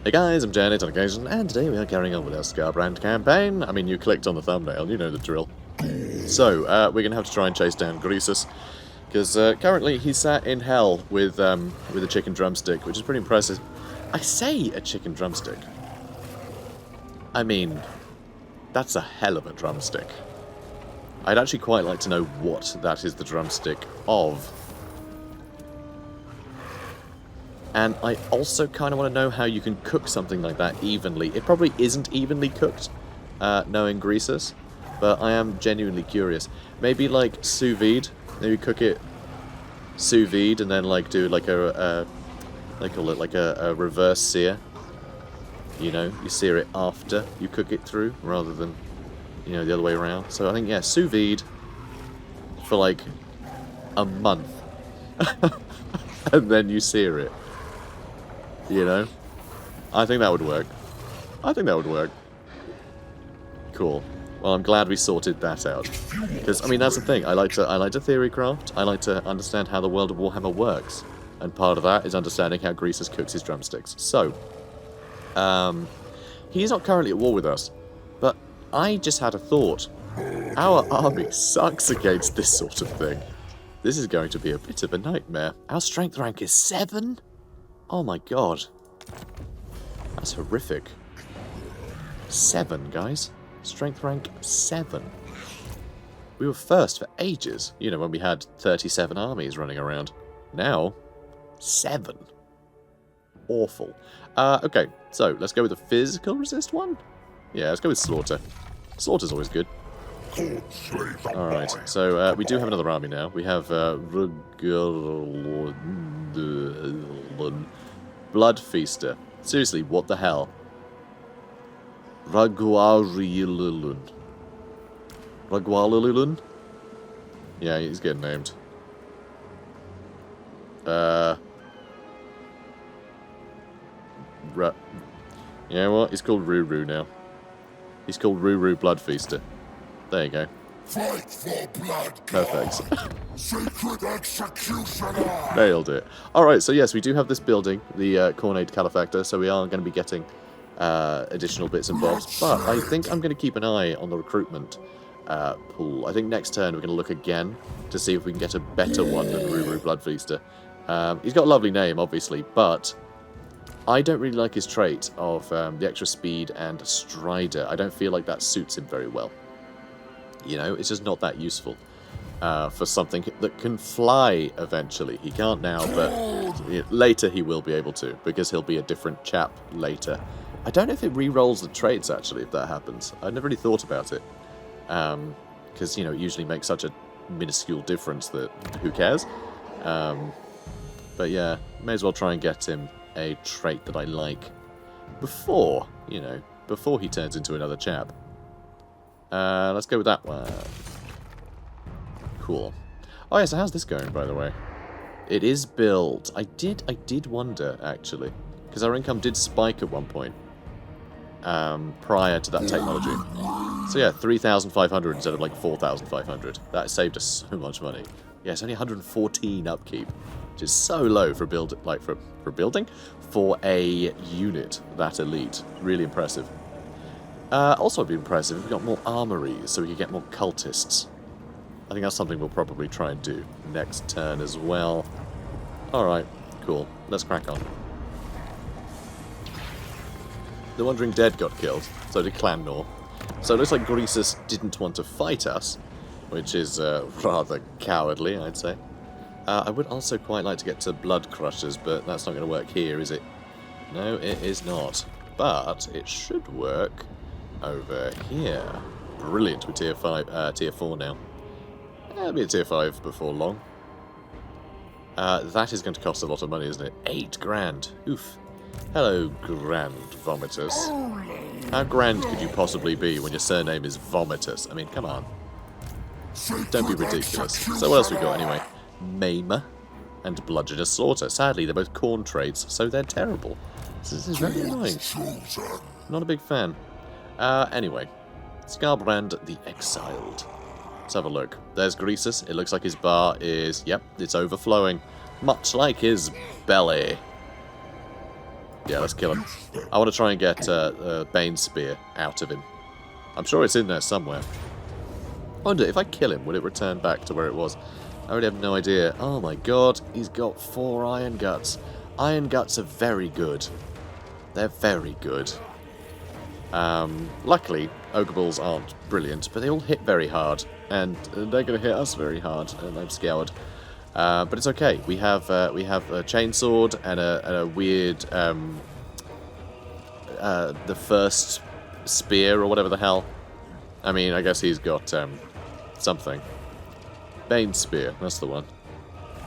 Hey guys, I'm JanetOnOccasion, and today we are carrying on with our Skarbrand campaign. I mean, you clicked on the thumbnail, you know the drill. So, we're going to have to try and chase down Greasus, because currently he's sat in hell with a chicken drumstick, which is pretty impressive. I say a chicken drumstick. I mean, that's a hell of a drumstick. I'd actually quite like to know what that is the drumstick of. And I also kind of want to know how you can cook something like that evenly. It probably isn't evenly cooked, knowing Greasus, but I am genuinely curious. Maybe like sous vide. Maybe cook it sous vide and then like do like a reverse sear. You know, you sear it after you cook it through rather than, you know, the other way around. So I think, yeah, sous vide for like a month. And then you sear it. You know? I think that would work. I think that would work. Cool. Well, I'm glad we sorted that out. Because, I mean, that's the thing. I like to theory craft. I like to understand how the world of Warhammer works. And part of that is understanding how Greasus cooks his drumsticks. So, he's not currently at war with us. But I just had a thought. Our army sucks against this sort of thing. This is going to be a bit of a nightmare. Our strength rank is 7? Oh my god. That's horrific. 7, guys. Strength rank 7. We were first for ages, you know, when we had 37 armies running around. Now, 7. Awful. Okay, so let's go with the physical resist one? Yeah, let's go with Slaughter. Slaughter's always good. Alright, so we do have another army now. We have Blood Feaster. Seriously, what the hell? Raguarilulun. Raguarilulun? Yeah, he's getting named. You know what? He's called Ruru now. He's called Ruru Blood Feaster. There you go. Fight for blood. Perfect. Sacred executioner. Nailed it. Alright, so yes, we do have this building, the Khornes Calefactor, so we are going to be getting additional bits and bobs, but I think I'm going to keep an eye on the recruitment pool. I think next turn we're going to look again to see if we can get a better one than Ruru Bloodfeaster. He's got a lovely name, obviously, but I don't really like his trait of the extra speed and Strider. I don't feel like that suits him very well. You know, it's just not that useful for something that can fly eventually. He can't now, but later he will be able to, because he'll be a different chap later. I don't know if it re-rolls the traits, actually, if that happens. I never really thought about it. Because, you know, it usually makes such a minuscule difference that who cares? But yeah, may as well try and get him a trait that I like before, you know, before he turns into another chap. Let's go with that one. Cool. Oh yeah, so how's this going, by the way? It is built. I did wonder, actually, because our income did spike at one point prior to that technology. So yeah, 3,500 instead of like 4,500. That saved us so much money. Yeah, it's only 114 upkeep, which is so low for building for a unit that elite. Really impressive. Also, it'd be impressive if we got more armories, so we could get more cultists. I think that's something we'll probably try and do next turn as well. Alright, cool. Let's crack on. The Wandering Dead got killed, so did Clan Nor. So it looks like Greasus didn't want to fight us, which is rather cowardly, I'd say. I would also quite like to get to Blood Crushers, but that's not going to work here, is it? No, it is not. But it should work over here. Brilliant, we're tier 4 now. It'll be a tier 5 before long. That is going to cost a lot of money, isn't it? 8 grand. Oof. Hello, Grand Vomitus. How grand could you possibly be when your surname is Vomitus? I mean, come on. Don't be ridiculous. So what else we got anyway? Maim and Bludgeoner Slaughter. Sadly, they're both corn traits, so they're terrible. This is very annoying. Not a big fan. Anyway. Skarbrand The Exiled. Let's have a look. There's Greasus. It looks like his bar is... Yep, it's overflowing. Much like his belly. Yeah, let's kill him. I want to try and get Bane's spear out of him. I'm sure it's in there somewhere. I wonder, if I kill him, will it return back to where it was? I really have no idea. Oh my god, he's got 4 iron guts. Iron guts are very good. They're very good. Luckily, Ogre Balls aren't brilliant, but they all hit very hard. And they're going to hit us very hard, and I'm scared. But it's okay. We have a chainsword and a weird the first spear or whatever the hell. I mean, I guess he's got something. Bane spear, that's the one.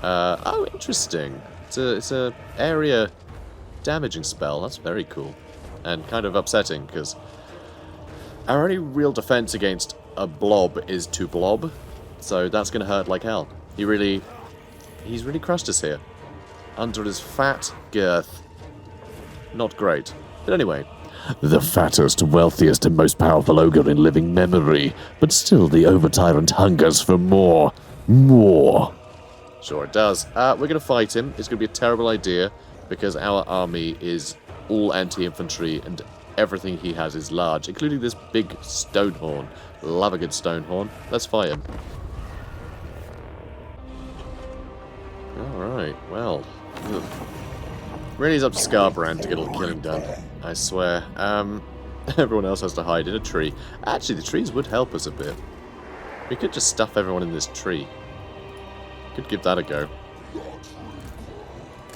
Oh, interesting. It's a area damaging spell. That's very cool and kind of upsetting because our only real defense against a blob is to blob, so that's going to hurt like hell. He's really crushed us here under his fat girth. Not great, but anyway. The fattest, wealthiest, and most powerful ogre in living memory, but still the over-tyrant hungers for more. More. Sure it does. We're going to fight him. It's going to be a terrible idea because our army is all anti-infantry and everything he has is large, including this big stone horn. Love a good stone horn. Let's fight him. Alright, well. Ugh. Really is up to Skarbrand to get all the killing done, I swear. Everyone else has to hide in a tree. Actually, the trees would help us a bit. We could just stuff everyone in this tree. Could give that a go.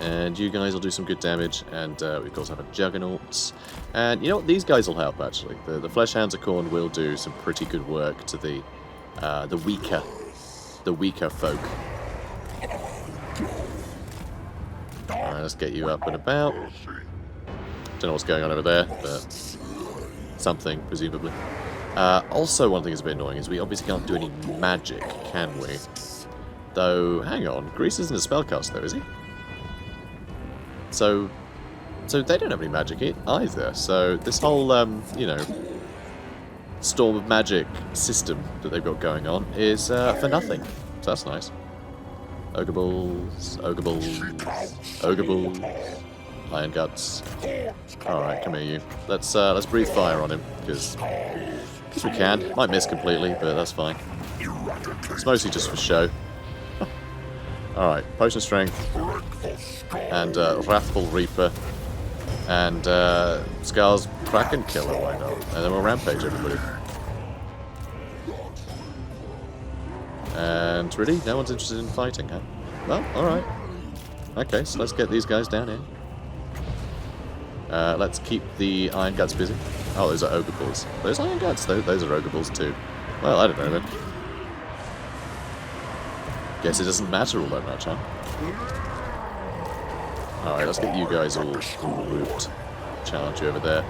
And you guys will do some good damage, and we of course have a Juggernaut. And you know what? These guys will help, actually. The Fleshhounds of Khorne will do some pretty good work to the weaker folk. Alright, let's get you up and about. Don't know what's going on over there, but something, presumably. Also, one thing that's a bit annoying is we obviously can't do any magic, can we? Though, hang on, Greasus isn't a spellcaster though, is he? So they don't have any magic either, so this whole, you know, storm of magic system that they've got going on is for nothing. So that's nice. Ogre Balls, Ogre Balls, Ogre Balls, Iron Guts. Alright, come here you. Let's breathe fire on him, because we can. Might miss completely, but that's fine. It's mostly just for show. Alright, Potion of Strength, and Wrathful Reaper, and Scar's Kraken Killer, why not? And then we'll rampage everybody. And really, no one's interested in fighting, huh? Well, alright. Okay, so let's get these guys down here. Let's keep the Iron Guts busy. Oh, those are Ogre Balls. Those Iron Guts, those are Ogre Balls too. Well, I don't know then. Guess it doesn't matter all that much, huh? Alright, let's get you guys all grouped. Challenge you over there.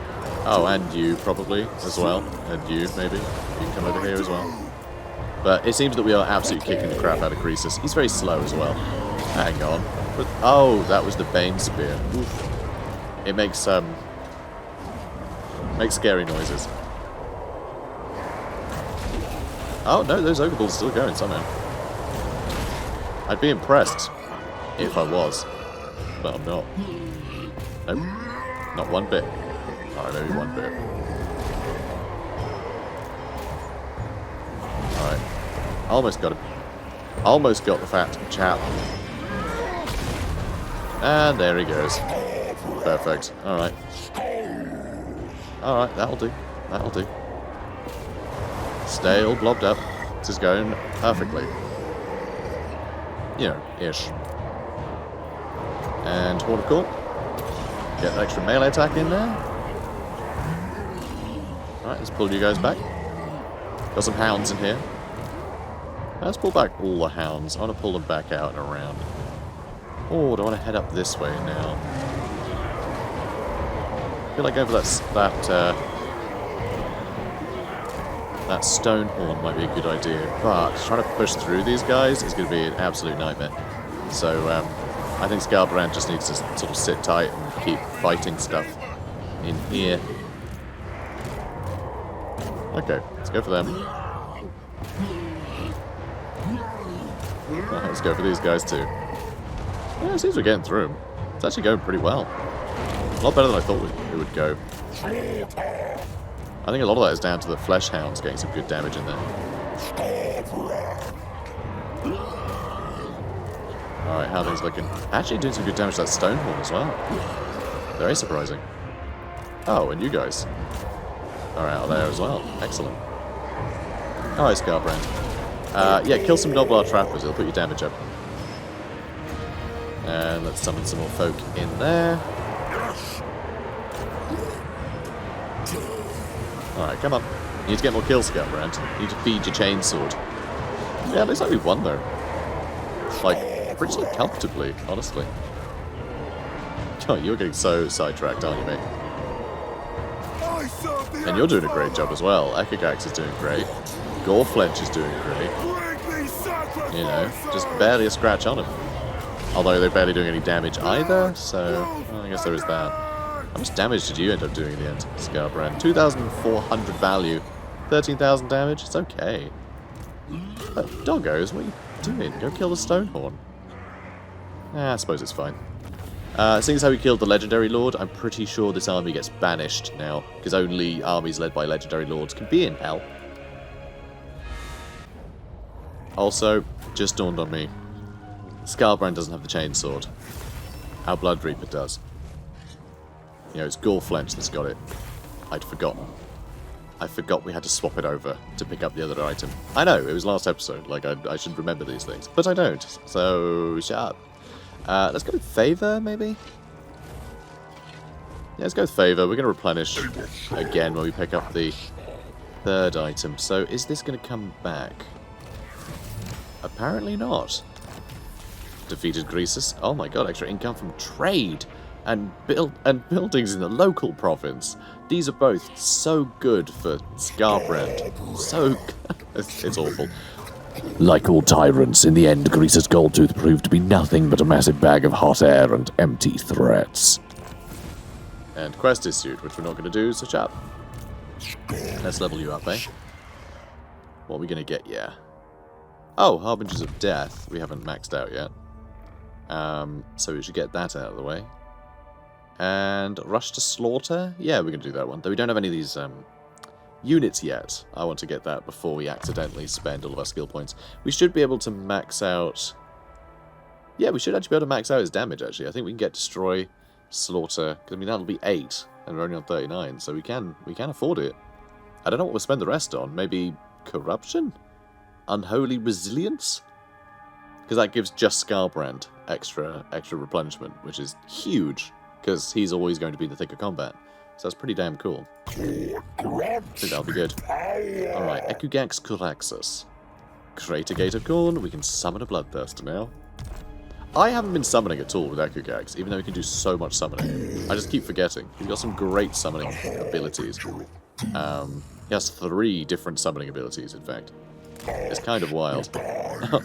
Oh, and you probably as well. And you, maybe. You can come over here as well. But it seems that we are absolutely kicking the crap out of Greasus. He's very slow as well. Hang on. But, oh, that was the Bane Spear. Oof. It makes scary noises. Oh, no, those Ogre Balls are still going somehow. I'd be impressed if I was, but I'm not. Nope. Not one bit. Alright, maybe one bit. Alright. Almost got him. Almost got the fat chap. And there he goes. Perfect. Alright. Alright, that'll do. That'll do. Stay all blobbed up. This is going perfectly. You know, ish. And Horn of Court. Get an extra melee attack in there. Alright, let's pull you guys back. Got some hounds in here. Let's pull back all the hounds. I want to pull them back out and around. Oh, do I want to head up this way now? I feel like going for that stone horn might be a good idea, but trying to push through these guys is going to be an absolute nightmare. So I think Skarbrand just needs to sort of sit tight and keep fighting stuff in here. Okay, let's go for them. Let's go for these guys too. Yeah, it seems we're getting through them. It's actually going pretty well. A lot better than I thought it would go. I think a lot of that is down to the flesh hounds getting some good damage in there. Alright, how are things looking? Actually doing some good damage to that stone horn as well. Very surprising. Oh, and you guys are out there as well. Excellent. Alright, Skarbrand. Yeah, kill some Noblar Trappers, it'll put your damage up. And let's summon some more folk in there. Alright, come on. You need to get more kills, Skarbrand. You need to feed your chainsword. Yeah, it looks like we won though. Like, pretty comfortably, honestly. Oh, you're getting so sidetracked, aren't you, mate? And you're doing a great job as well. Ekagax is doing great. Goreflench is doing great. You know, just barely a scratch on him. Although they're barely doing any damage either, so well, I guess there is that. How much damage did you end up doing in the end, Skarbrand? 2,400 value. 13,000 damage? It's okay. But doggos, what are you doing? Go kill the Stonehorn. I suppose it's fine. Seeing as how we killed the Legendary Lord, I'm pretty sure this army gets banished now, because only armies led by Legendary Lords can be in hell. Also, just dawned on me, Skarbrand doesn't have the chainsword. Our Blood Reaper does. You know, it's Goreflench that's got it. I'd forgotten. I forgot we had to swap it over to pick up the other item. I know, it was last episode, like I should remember these things, but I don't, so shut up. Let's go with Favor, maybe? Yeah, let's go with Favor. We're going to replenish again when we pick up the third item. So, is this going to come back? Apparently not. Defeated Greasus. Oh my god, extra income from trade and buildings in the local province. These are both so good for Skarbrand. So it's awful. Like all tyrants, in the end, Greasus Goldtooth proved to be nothing but a massive bag of hot air and empty threats. And quest issued, which we're not going to do, so chap. Let's level you up, eh? What are we going to get, yeah? Oh, Harbingers of Death. We haven't maxed out yet. So we should get that out of the way. And Rush to Slaughter? Yeah, we're going to do that one. Though we don't have any of these units yet. I want to get that before we accidentally spend all of our skill points. We should be able to max out... Yeah, we should actually be able to max out his damage, actually. I think we can get Destroy, Slaughter... Because, I mean, that'll be 8, and we're only on 39, so we can afford it. I don't know what we'll spend the rest on. Maybe Corruption? Unholy Resilience? Because that gives just Skarbrand extra replenishment, which is huge, because he's always going to be in the thick of combat. So that's pretty damn cool. I think that'll be good. Alright, Ekugax Kuraxus. Create a Gate of Khorne, we can summon a Bloodthirster now. I haven't been summoning at all with Ekugax, even though he can do so much summoning. I just keep forgetting. He's got some great summoning abilities. He has 3 different summoning abilities, in fact. It's kind of wild.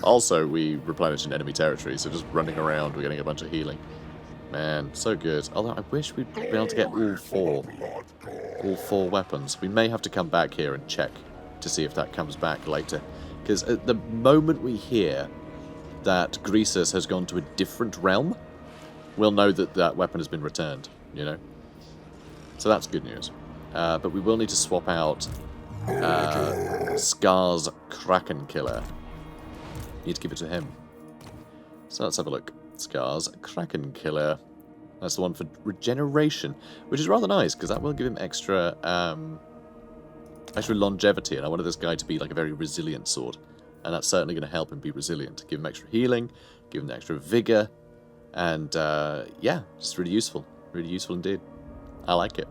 Also, we replenish in enemy territory, so just running around, we're getting a bunch of healing. Man, so good. Although I wish we'd be able to get all 4 weapons. We may have to come back here and check to see if that comes back later. Because at the moment we hear that Greasus has gone to a different realm, we'll know that that weapon has been returned, you know? So that's good news. But we will need to swap out Skar's Kraken Killer. Need to give it to him. So let's have a look. Skar's Kraken Killer. That's the one for regeneration, which is rather nice because that will give him extra longevity, and I wanted this guy to be like a very resilient sword, and that's certainly going to help him be resilient. Give him extra healing, give him extra vigor, and yeah, just really useful indeed. I like it.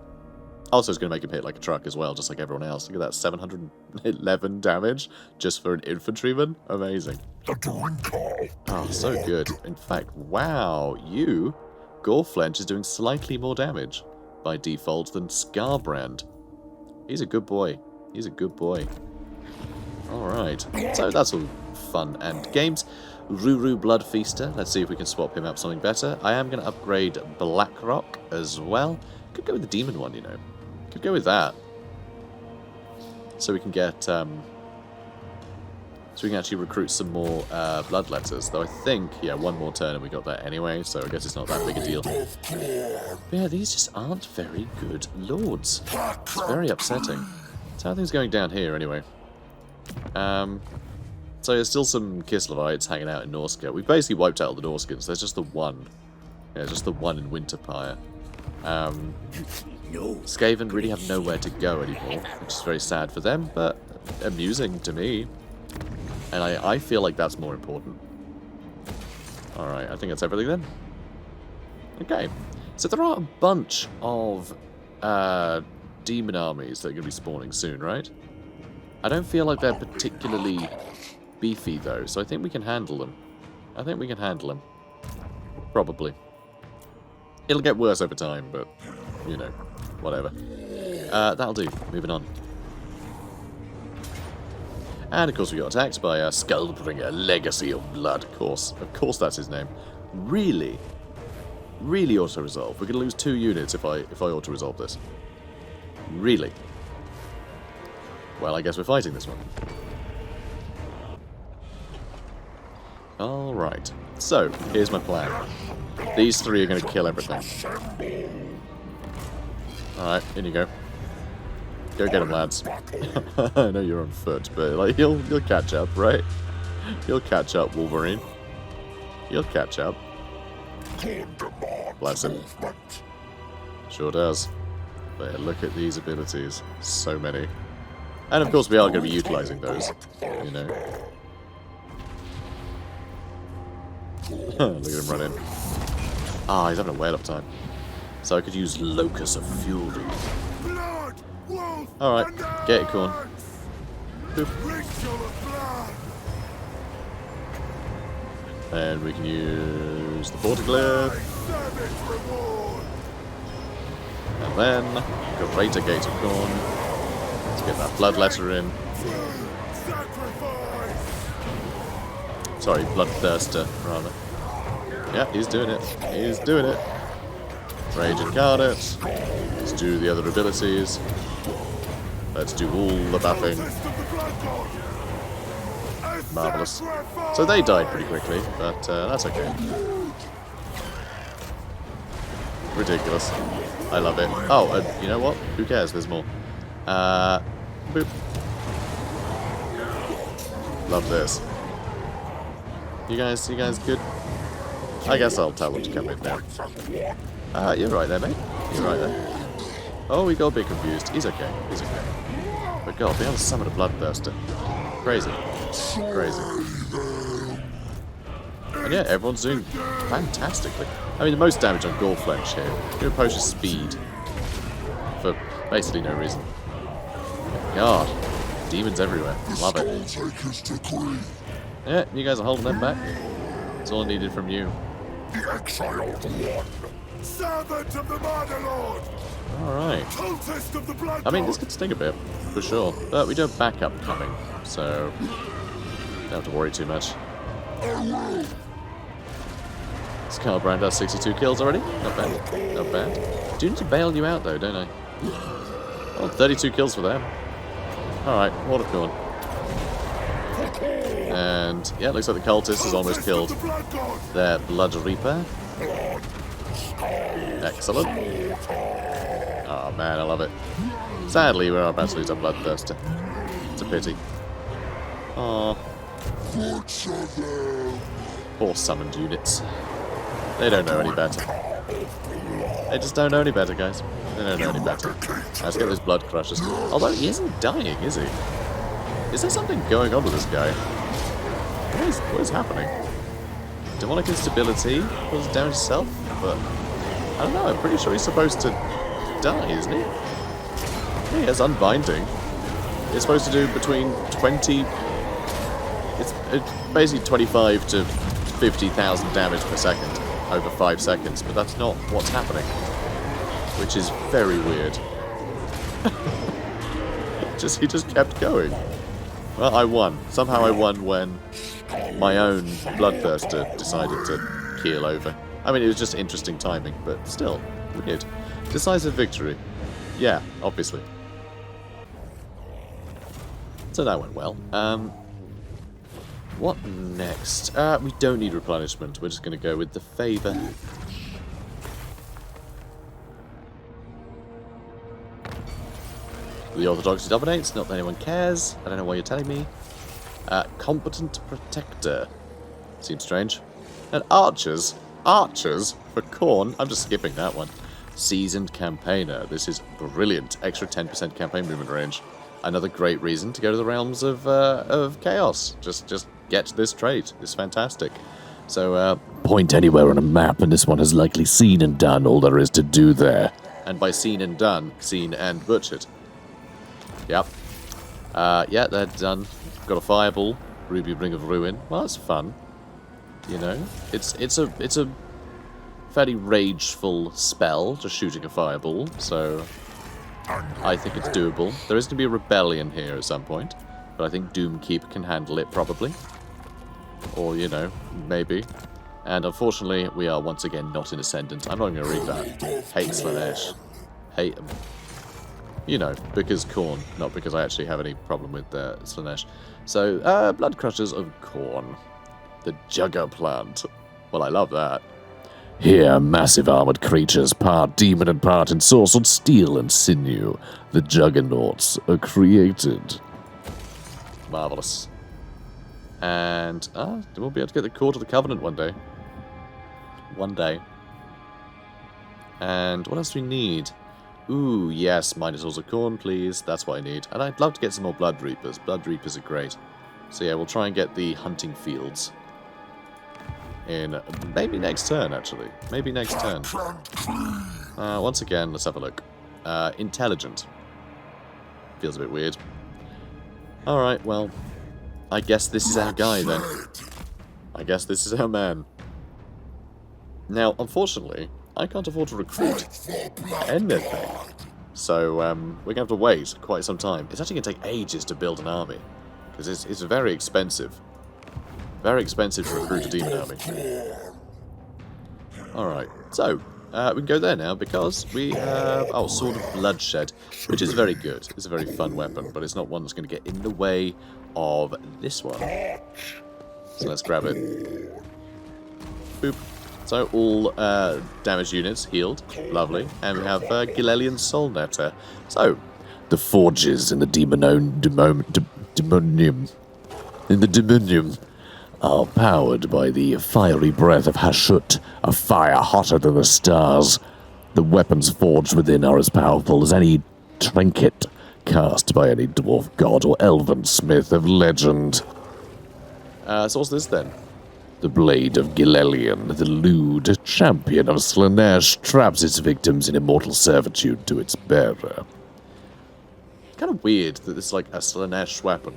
Also, it's going to make him hit like a truck as well, just like everyone else. Look at that, 711 damage just for an infantryman. Amazing. Oh, so good. In fact, wow, Goreflench is doing slightly more damage by default than Skarbrand. He's a good boy. He's a good boy. Alright, so that's all fun and games. Ruru Blood Feaster. Let's see if we can swap him up something better. I am going to upgrade Blackrock as well. Could go with the demon one, you know. Could go with that. So we can get So we can actually recruit some more bloodletters. Though I think, yeah, one more turn and we got that anyway, so I guess it's not that big a deal. But yeah, these just aren't very good lords. It's very upsetting. So how are things going down here anyway? So there's still some Kislevites hanging out in Norska. We've basically wiped out all the Norskans. There's just the one. Yeah, just the one in Winterpire. Skaven really have nowhere to go anymore, which is very sad for them, but amusing to me. And I feel like that's more important. Alright, I think that's everything then. Okay. So there are a bunch of demon armies that are going to be spawning soon, right? I don't feel like they're particularly beefy, though, so I think we can handle them. I think we can handle them. Probably. It'll get worse over time, but, you know, whatever. That'll do. Moving on. And, of course, we got attacked by Skullbringer, Legacy of Blood, of course. Of course that's his name. Really? Really auto-resolve. We're going to lose 2 units if I auto-resolve this. Really? Well, I guess we're fighting this one. Alright. So, here's my plan. These 3 are going to kill everything. Alright, in you go. Go get him, lads. I know you're on foot, but like you'll catch up, right? You'll catch up, Wolverine. You'll catch up. Bless him. Sure does. But yeah, look at these abilities. So many. And of course we are going to be utilising those. You know. Look at him run in. Ah, he's having a whale of time. So I could use Locus of Fury. Alright, get it, Khorne. Boop. And we can use the Fortiglyph. And then, Greater Gate of Khorne. Let's get that Bloodletter in. Sorry, Bloodthirster, rather. Yeah, he's doing it. He's doing it. Rage Incarnate. Let's do the other abilities. Let's do all the buffing. Marvellous. So they died pretty quickly, but that's okay. Ridiculous. I love it. Oh, you know what? Who cares? There's more. Boop. Love this. You guys good? I guess I'll tell them to come in now. You're right there, mate. You're right there. Oh, we got a bit confused. He's okay. He's okay. But God, be able to summon a Bloodthirster. Crazy. Crazy. And yeah, everyone's doing fantastically. I mean, the most damage on Goreflench here. Good potion speed. For basically no reason. God. Demons everywhere. Love it. Yeah, you guys are holding them back. That's all I needed from you. The Exiled One. Servant of the Murder Lord. Alright. Cultist of the Blood. I mean, this could sting a bit, for sure. But we do have backup coming, so don't have to worry too much. Skarbrand has 62 kills already. Not bad. Not bad. Do need to bail you out, though, don't I? Well, 32 kills for them. Alright, Ward of Khorne. And, yeah, it looks like the cultist has almost killed their Blood Reaper. Excellent. Oh man, I love it. Sadly, we're about to lose our Bloodthirster. It's a pity. Aww. Poor summoned units. They don't know any better. They just don't know any better, guys. They don't know any better. Let's get those Blood Crushers. Although he isn't dying, is he? Is there something going on with this guy? What is happening? Demonic instability causes damage to self, but I don't know, I'm pretty sure he's supposed to die, isn't he? He has Unbinding. It's supposed to do between 20... It's basically 25 to 50,000 damage per second over 5 seconds, but that's not what's happening. Which is very weird. He just kept going. Well, I won. Somehow I won when my own Bloodthirster decided to keel over. I mean, it was just interesting timing, but still, weird. Decisive victory. Yeah, obviously. So that went well. What next? We don't need replenishment. We're just going to go with the favour. The Orthodoxy dominates. Not that anyone cares. I don't know why you're telling me. Competent Protector. Seems strange. And Archers. Archers for Khorne. I'm just skipping that one. Seasoned Campaigner. This is brilliant. Extra 10% campaign movement range. Another great reason to go to the realms of chaos. Just get this trait. It's fantastic. So, Point anywhere on a map, and this one has likely seen and done all there is to do there. and by seen and done, seen and butchered. Yep. Yeah, they're done. Got a fireball. Ruby Ring of Ruin. Well, that's fun. You know, it's a fairly rageful spell, just shooting a fireball. So I think it's doable. There is going to be a rebellion here at some point, but I think Doomkeep can handle it probably, or you know, maybe. And unfortunately, we are once again not in Ascendant. I'm not going to read that. Hate Slanesh. Hate them. You know, because Khorne, not because I actually have any problem with Slanesh. So, Blood Crushers of Khorne. The Jugger Plant. Well, I love that. Here, massive armored creatures, part demon and part ensorcelled steel and sinew. The Juggernauts are created. Marvellous. And, we'll be able to get the Court of the Covenant one day. One day. And what else do we need? Ooh, yes, Minotaurs of Khorne, please. That's what I need. And I'd love to get some more Blood Reapers. Blood Reapers are great. So yeah, we'll try and get the hunting fields in maybe next turn, actually. Maybe next turn. Once again, let's have a look. Intelligent. Feels a bit weird. Alright, well, I guess this is our guy then. I guess this is our man. Now, unfortunately, I can't afford to recruit anything. So, we're going to have to wait quite some time. It's actually going to take ages to build an army. Because it's very expensive. Very expensive to recruit a demon army. Alright, so, we can go there now because we have... Oh, Sword of Bloodshed, which is very good. It's a very fun weapon, but it's not one that's going to get in the way of this one. So let's grab it. Boop. So all damage units healed. Lovely. And we have Gilelian Soul Netter. So, The forges in the Demonium are powered by the fiery breath of Hashut, a fire hotter than the stars. The weapons forged within are as powerful as any trinket cast by any dwarf god or elven smith of legend. so what's this then? The blade of Gilelian, the lewd champion of Slanesh, traps its victims in immortal servitude to its bearer. It's kind of weird that this is like a Slanesh weapon.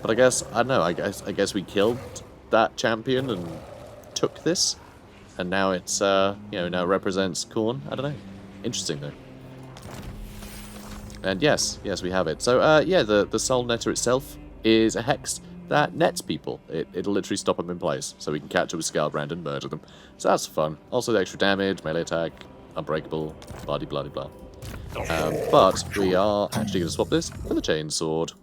But I guess, I don't know, I guess we killed that champion and took this. And now it's, you know, now represents Khorne. I don't know. Interesting though. And yes, we have it. So, yeah, the Soul Netter itself is a hex that nets people. It'll literally stop them in place, so we can catch up with Skarbrand and murder them. So that's fun. Also the extra damage, melee attack, unbreakable, bloody blah. But we are actually going to swap this for the Chainsword.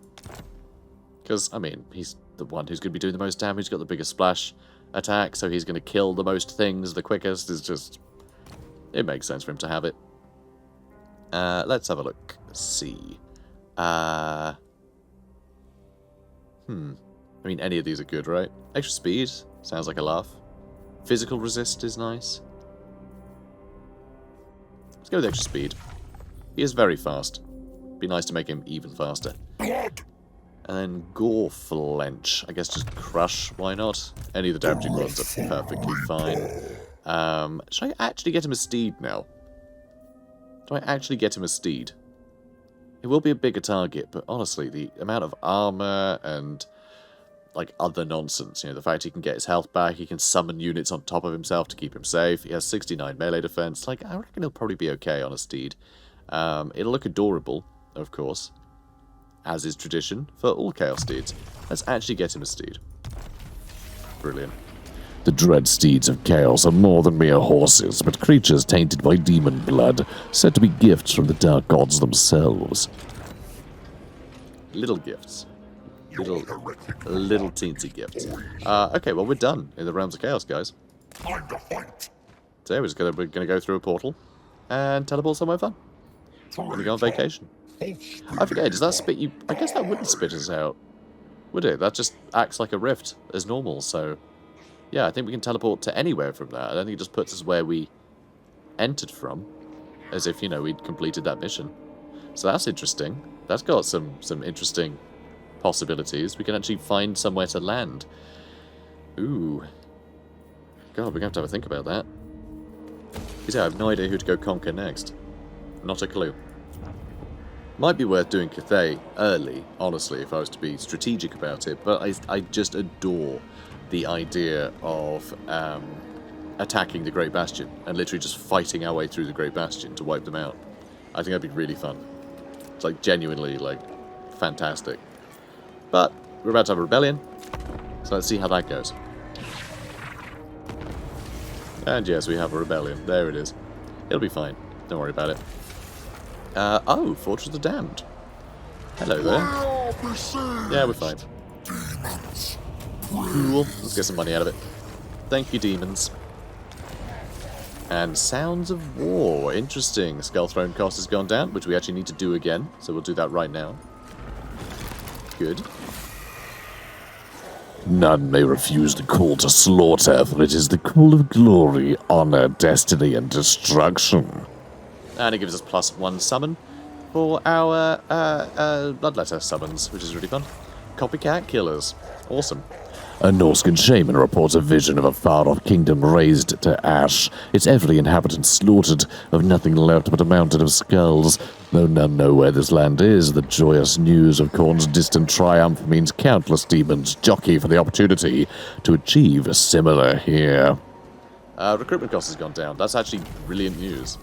Because, I mean, he's the one who's going to be doing the most damage, he's got the biggest splash attack, so he's going to kill the most things the quickest. It's just... It makes sense for him to have it. Let's have a look. Let's see. I mean, any of these are good, right? Extra speed sounds like a laugh. Physical resist is nice. Let's go with extra speed. He is very fast. Be nice to make him even faster. And then Gore Flench. I guess just crush, why not? Any of the damaging ones are perfectly fine. Should I actually get him a steed now? Do I actually get him a steed? It will be a bigger target, but honestly, the amount of armor and like other nonsense, you know, the fact he can get his health back, he can summon units on top of himself to keep him safe, he has 69 melee defense, like, I reckon he'll probably be okay on a steed. It'll look adorable, of course, as is tradition for all Chaos steeds. Let's actually get him a steed. Brilliant. The dread steeds of chaos are more than mere horses, but creatures tainted by demon blood, said to be gifts from the dark gods themselves. Little gifts. little teensy gift. Okay, well, we're done in the Realms of Chaos, guys. Time to fight. So we're gonna go through a portal and teleport somewhere fun. We're gonna go on vacation. I forget, does that spit you? I guess that wouldn't spit us out, would it? That just acts like a rift as normal, so... Yeah, I think we can teleport to anywhere from that. I don't think it just puts us where we entered from. As if, you know, we'd completed that mission. So that's interesting. That's got some interesting possibilities. We can actually find somewhere to land. Ooh. God, we're going to have a think about that. Because yeah, I have no idea who to go conquer next. Not a clue. Might be worth doing Cathay early, honestly, if I was to be strategic about it. But I just adore the idea of attacking the Great Bastion and literally just fighting our way through the Great Bastion to wipe them out. I think that'd be really fun. It's like genuinely like fantastic. But we're about to have a rebellion, so let's see how that goes. And yes, we have a rebellion. There it is. It'll be fine. Don't worry about it. Oh, Fortress of the Damned. Hello there. Yeah, we're fine. Cool. Let's get some money out of it. Thank you, demons. And Sounds of War. Interesting. Skull Throne cost has gone down, which we actually need to do again. So we'll do that right now. Good. None may refuse the call to slaughter, for it is the call of glory, honor, destiny, and destruction. And it gives us +1 summon for our Bloodletter summons, which is really fun. Copycat Killers. Awesome. A Norscan shaman reports a vision of a far-off kingdom razed to ash, its every inhabitant slaughtered, of nothing left but a mountain of skulls. Though none know where this land is, the joyous news of Khorne's distant triumph means countless demons jockey for the opportunity to achieve similar here. Recruitment cost has gone down. That's actually brilliant news.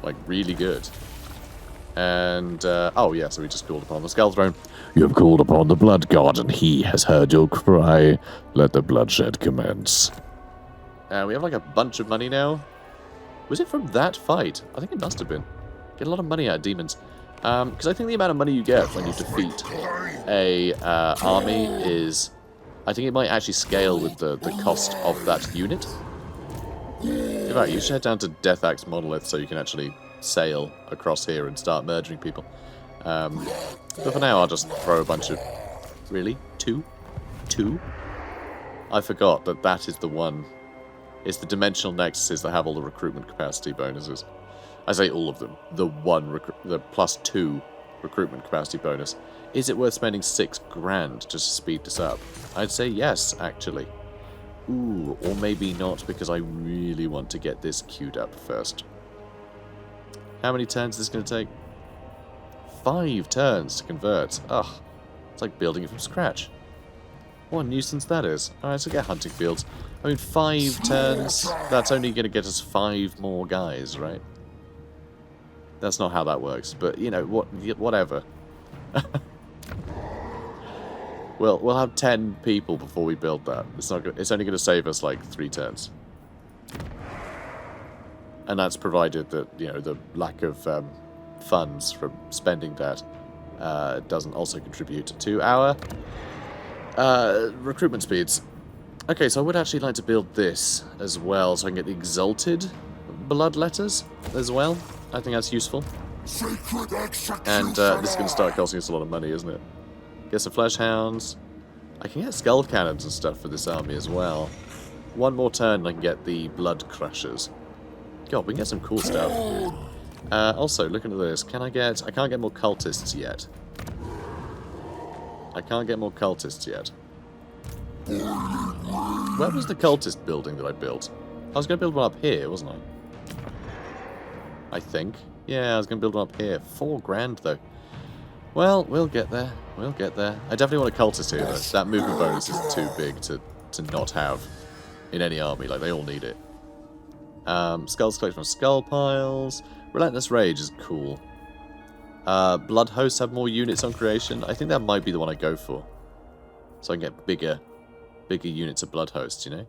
Like, really good. And, oh yeah, so we just called upon the Skull Throne. You have called upon the Blood God, and he has heard your cry. Let the bloodshed commence. We have like a bunch of money now. Was it from that fight? I think it must have been. Get a lot of money out of demons. Because I think the amount of money you get when you defeat a army is... I think it might actually scale with the cost of that unit. In fact, you should head down to Death Axe Monolith so you can actually sail across here and start murdering people. But for now, I'll just throw a bunch of... Really? Two? I forgot that is the one. It's the dimensional nexuses that have all the recruitment capacity bonuses. I say all of them. The +2 recruitment capacity bonus. Is it worth spending $6,000 just to speed this up? I'd say yes, actually. Ooh, or maybe not, because I really want to get this queued up first. How many turns is this going to take? 5 turns to convert. Ugh, it's like building it from scratch. What a nuisance that is. Alright, so get hunting fields. I mean, 5 turns, that's only going to get us 5 more guys, right? That's not how that works, but, you know, whatever. We'll have 10 people before we build that. It's only going to save us, like, 3 turns. And that's provided that, you know, the lack of funds from spending that doesn't also contribute to our recruitment speeds. Okay, so I would actually like to build this as well, so I can get the Exalted Bloodletters as well. I think that's useful. And this is going to start costing us a lot of money, isn't it? Get some Flesh Hounds. I can get Skull Cannons and stuff for this army as well. One more turn and I can get the Blood Crushers. God, we can get some cool stuff. Also, looking at this, I can't get more cultists yet. I can't get more cultists yet. Where was the cultist building that I built? I was going to build one up here, wasn't I? I think. Yeah, I was going to build one up here. $4,000 though. Well, we'll get there. We'll get there. I definitely want a cultist here though. That movement bonus is too big to not have in any army. Like, they all need it. Skulls collect from skull piles. Relentless Rage is cool. Blood Hosts have more units on creation. I think that might be the one I go for. So I can get bigger units of Blood Hosts, you know?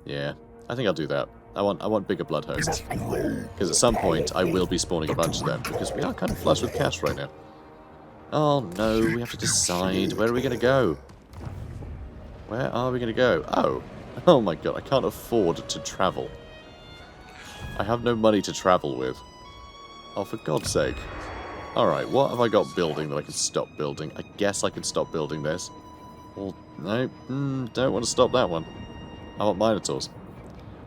Yeah, I think I'll do that. I want bigger Blood Hosts. Because at some point I will be spawning a bunch of them, because we are kind of flush with cash right now. Oh no, we have to decide. Where are we going to go? Where are we going to go? Oh. Oh my god, I can't afford to travel. I have no money to travel with. Oh, for God's sake. Alright, what have I got building that I can stop building? I guess I can stop building this. Well, no, don't want to stop that one. I want Minotaurs.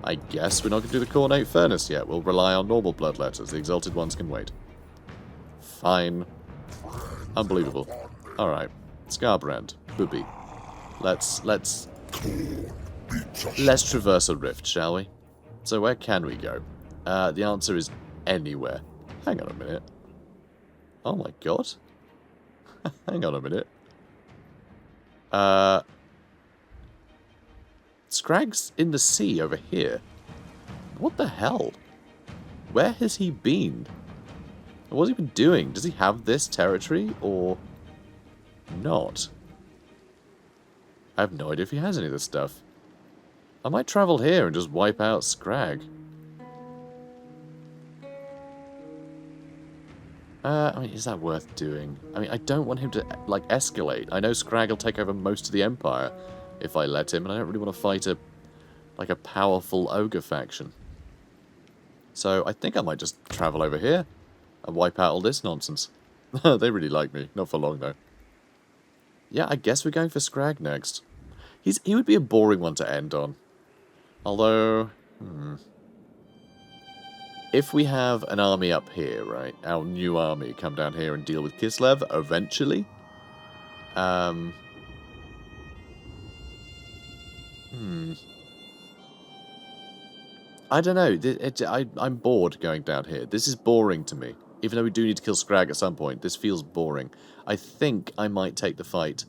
I guess we're not going to do the Cornate Furnace yet. We'll rely on normal bloodletters. The Exalted ones can wait. Fine. Unbelievable. Alright. Skarbrand. Booby. Let's traverse a rift, shall we? So where can we go? The answer is anywhere. Hang on a minute. Oh my god. Hang on a minute. Scrag's in the sea over here. What the hell? Where has he been? What's he been doing? Does he have this territory or not? I have no idea if he has any of this stuff. I might travel here and just wipe out Scrag. I mean, is that worth doing? I mean, I don't want him to, like, escalate. I know Scrag will take over most of the Empire if I let him, and I don't really want to fight a powerful ogre faction. So I think I might just travel over here and wipe out all this nonsense. They really like me. Not for long, though. Yeah, I guess we're going for Scrag next. He would be a boring one to end on. Although, if we have an army up here, right, our new army come down here and deal with Kislev eventually, I don't know. I'm bored going down here. This is boring to me. Even though we do need to kill Scrag at some point, this feels boring. I think I might take the fight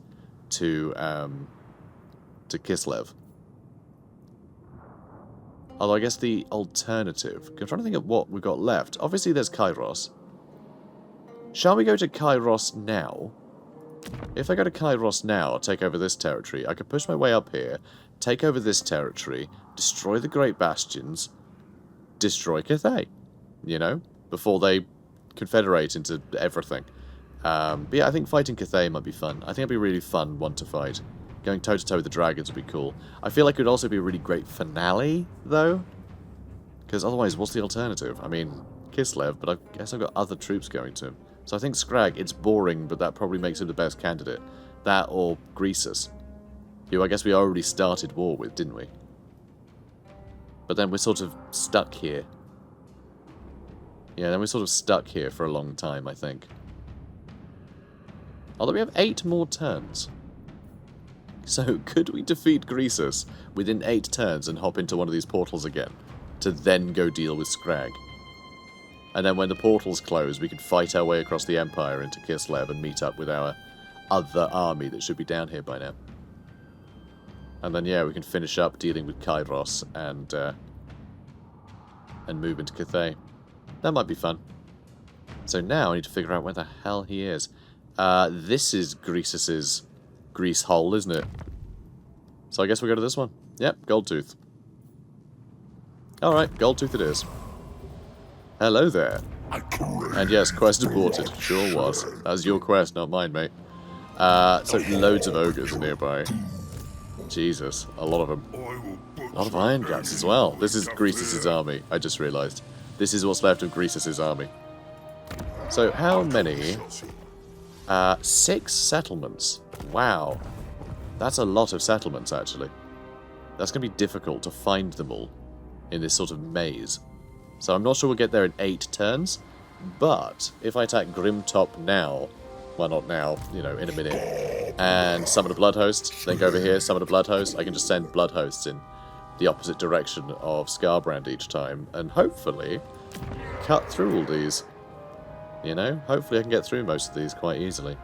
to Kislev. Although I guess the alternative... I'm trying to think of what we've got left. Obviously there's Kairos. Shall we go to Kairos now? If I go to Kairos now, I'll take over this territory. I could push my way up here, take over this territory, destroy the Great Bastions, destroy Cathay. You know? Before they confederate into everything. But yeah, I think fighting Cathay might be fun. I think it'd be a really fun one to fight. Going toe-to-toe with the dragons would be cool. I feel like it would also be a really great finale, though. Because otherwise, what's the alternative? I mean, Kislev, but I guess I've got other troops going to him. So I think Scrag, it's boring, but that probably makes him the best candidate. That or Greasus, who I guess we already started war with, didn't we? But then we're sort of stuck here. Yeah, then we're sort of stuck here for a long time, I think. Although we have 8 more turns. So, could we defeat Greasus within 8 turns and hop into one of these portals again, to then go deal with Scrag? And then when the portals close, we could fight our way across the Empire into Kislev and meet up with our other army that should be down here by now. And then, yeah, we can finish up dealing with Kairos and move into Cathay. That might be fun. So now I need to figure out where the hell he is. This is Greasus's grease hole, isn't it? So I guess we'll go to this one. Yep, Goldtooth. Alright, Goldtooth it is. Hello there. And yes, quest aborted. Sure was. That was your quest, not mine, mate. So loads of ogres nearby. Jesus, a lot of them. A lot of iron guts as well. This is Greasus's army, I just realised. This is what's left of Greasus's army. So how many? 6 settlements. Wow. That's a lot of settlements, actually. That's going to be difficult to find them all in this sort of maze. So I'm not sure we'll get there in 8 turns, but if I attack Grimtop now, well, not now, you know, in a minute, and summon a blood host, then go over here, summon a blood host, I can just send blood hosts in the opposite direction of Skarbrand each time, and hopefully cut through all these. You know, hopefully I can get through most of these quite easily.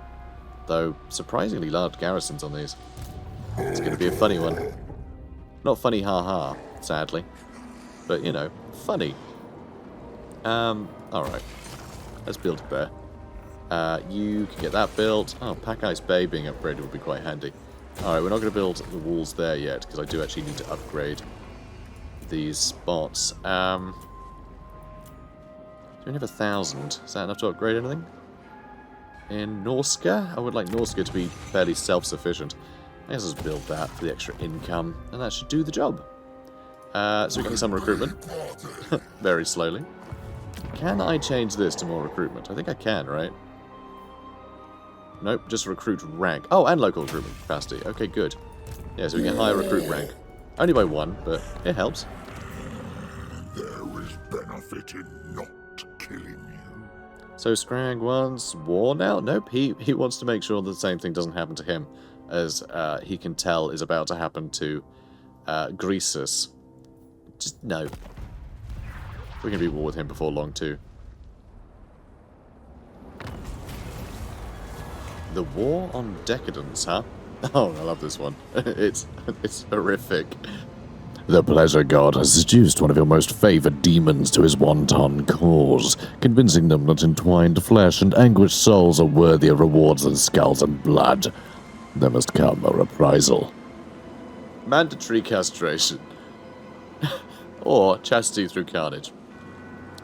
Though, surprisingly large garrisons on these. It's going to be a funny one. Not funny haha, sadly. But, you know, funny. Alright. Let's build it there. You can get that built. Oh, Pack Ice Bay being upgraded would be quite handy. Alright, we're not going to build the walls there yet, because I do actually need to upgrade these spots. Do we have 1,000? Is that enough to upgrade anything? in Norska. I would like Norska to be fairly self-sufficient. I guess let's build that for the extra income, and that should do the job. So we're getting some recruitment. Very slowly. Can I change this to more recruitment? I think I can, right? Nope, just recruit rank. Oh, and local recruitment capacity. Okay, good. Yeah, so we get higher recruit rank. Only by 1, but it helps. There is benefit in not killing you. So Scrag wants war now? Nope, he wants to make sure that the same thing doesn't happen to him as he can tell is about to happen to Greasus. Just no. We're going to be at war with him before long too. The War on Decadence, huh? Oh, I love this one. It's horrific. The pleasure god has seduced one of your most favored demons to his wanton cause, convincing them that entwined flesh and anguished souls are worthier rewards than skulls and blood. There must come a reprisal. Mandatory castration. Or chastity through carnage.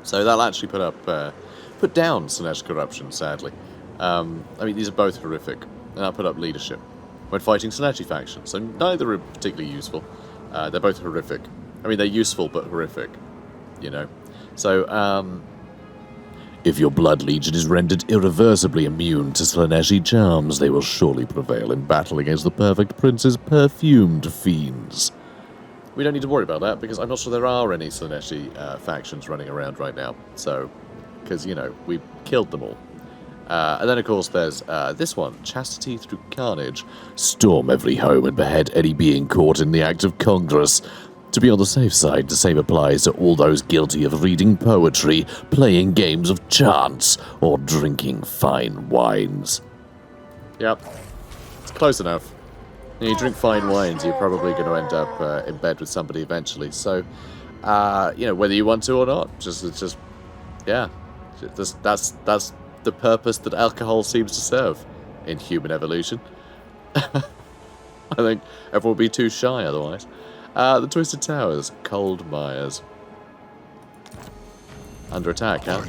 So that'll actually put down Slaanesh corruption, sadly. I mean, these are both horrific, and I'll put up leadership when fighting Slaaneshi factions, so neither are particularly useful. They're both horrific. I mean, they're useful, but horrific, you know. So, if your blood legion is rendered irreversibly immune to Slaaneshi charms, they will surely prevail in battle against the Perfect Prince's perfumed fiends. we don't need to worry about that, because I'm not sure there are any Slaaneshi factions running around right now, so, because, you know, we killed them all. And then, of course, there's this one, Chastity Through Carnage. Storm every home and behead any being caught in the act of Congress. To be on the safe side, the same applies to all those guilty of reading poetry, playing games of chance, or drinking fine wines. Yep, it's close enough. You drink fine wines, you're probably going to end up in bed with somebody eventually. So, you know, whether you want to or not, yeah, that's the purpose that alcohol seems to serve in human evolution. I think everyone would be too shy otherwise. The Twisted Towers, Cold Mires. Under attack, huh?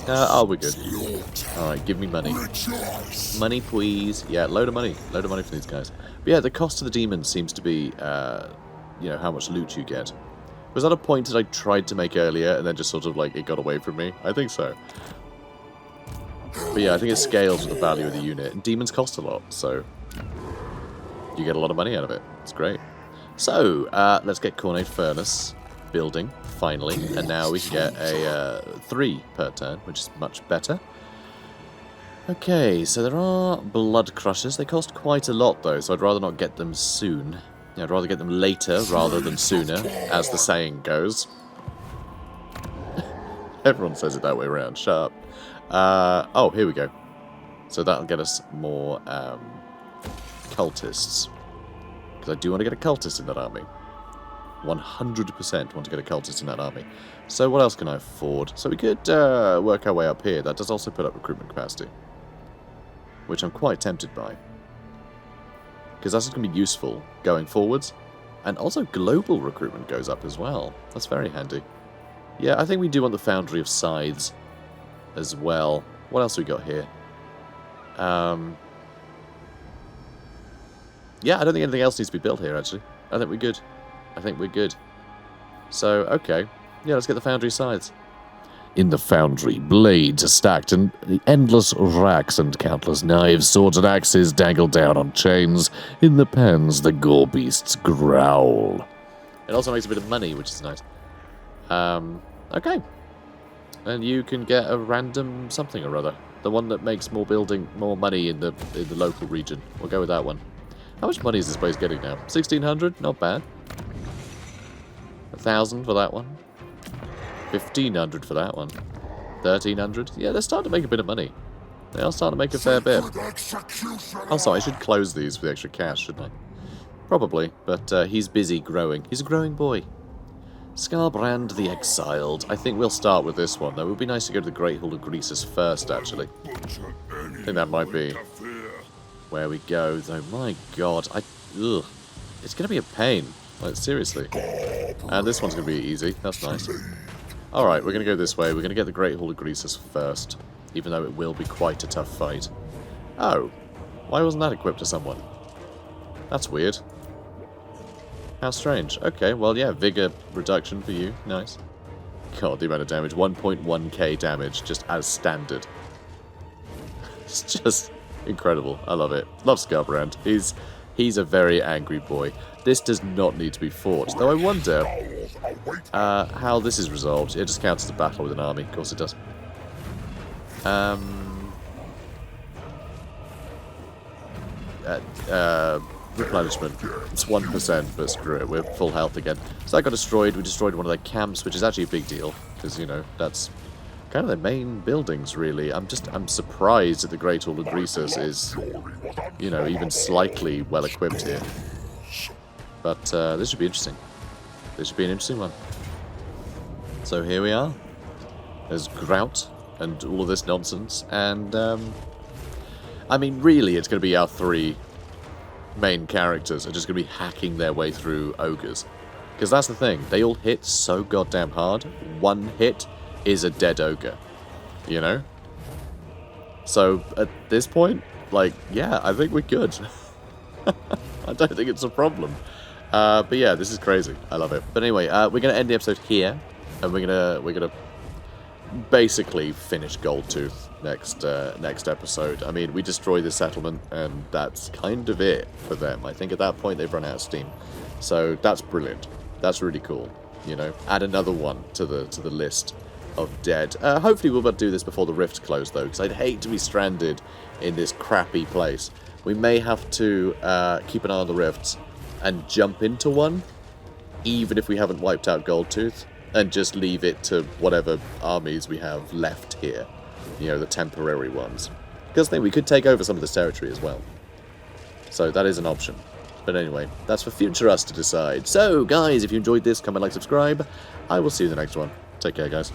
Oh, we're good. Alright, give me money. Money, please. Yeah, load of money. Load of money for these guys. But yeah, the cost of the demons seems to be, you know, how much loot you get. Was that a point that I tried to make earlier and then just sort of, like, it got away from me? I think so. But yeah, I think it scales with the value of the unit. And demons cost a lot, so you get a lot of money out of it. It's great. So, let's get Khornes Furnace building, finally. And now we can get a 3 per turn, which is much better. Okay, so there are Blood Crushers. They cost quite a lot, though, so I'd rather not get them soon. Yeah, I'd rather get them later rather than sooner, as the saying goes. Everyone says it that way around. Shut up. Oh, here we go. So that'll get us more cultists. Because I do want to get a cultist in that army. 100% want to get a cultist in that army. So what else can I afford? So we could work our way up here. That does also put up recruitment capacity. Which I'm quite tempted by. Because that's going to be useful going forwards. And also global recruitment goes up as well. That's very handy. Yeah, I think we do want the Foundry of Scythes as well. What else have we got here? Yeah, I don't think anything else needs to be built here, actually. I think we're good. I think we're good. So, okay. Yeah, let's get the Foundry of Scythes. In the foundry, blades are stacked in the endless racks, and countless knives, swords, and axes dangle down on chains. In the pens, the gore beasts growl. It also makes a bit of money, which is nice. Okay. And you can get a random something or other. The one that makes more money in the local region. We'll go with that one. How much money is this place getting now? 1,600? Not bad. 1,000 for that one. 1,500 for that one. 1,300? Yeah, they're starting to make a bit of money. They are starting to make a fair bit. Also, I should close these for the extra cash, shouldn't I? Probably, but he's busy growing. He's a growing boy. Skarbrand The Exiled. I think we'll start with this one, though. It would be nice to go to the Great Hall of Greasus first, actually. I think that might be where we go, though. My god, ugh. It's going to be a pain. Like, seriously. And this one's going to be easy. That's nice. Alright, we're going to go this way. We're going to get the Great Hall of Greasus first. even though it will be quite a tough fight. Oh, why wasn't that equipped to someone? That's weird. How strange. Okay, well, yeah, vigor reduction for you. Nice. God, the amount of damage. 1.1k damage, just as standard. It's just incredible. I love it. Love Skarbrand. He's a very angry boy. This does not need to be fought, though I wonder how this is resolved. It just counts as a battle with an army. Of course it does. Replenishment. It's 1%, but screw it, we're full health again. So that got destroyed. We destroyed one of their camps, which is actually a big deal, because, you know, that's kind of their main buildings, really. I'm surprised that the Great Hall of Greasus is, you know, even slightly well equipped here. But this should be interesting. This should be an interesting one. So here we are. There's Grout and all of this nonsense, and I mean, really, it's going to be our 3 main characters are just going to be hacking their way through ogres. Because that's the thing, they all hit so goddamn hard. One hit is a dead ogre, you know? So, at this point, like, yeah, I think we're good. I don't think it's a problem. But yeah, this is crazy. I love it. But anyway, we're going to end the episode here, and we're gonna basically finish Goldtooth next episode. I mean, we destroy the settlement, and that's kind of it for them. I think at that point they've run out of steam. So that's brilliant. That's really cool. You know, add another one to the list of dead. Hopefully we'll be able to do this before the rift close, though, because I'd hate to be stranded in this crappy place. We may have to keep an eye on the rifts and jump into one, even if we haven't wiped out Goldtooth, and just leave it to whatever armies we have left here. You know, the temporary ones. Because I think we could take over some of this territory as well. So that is an option. But anyway, that's for future us to decide. So, guys, if you enjoyed this, comment, like, subscribe. I will see you in the next one. Take care, guys.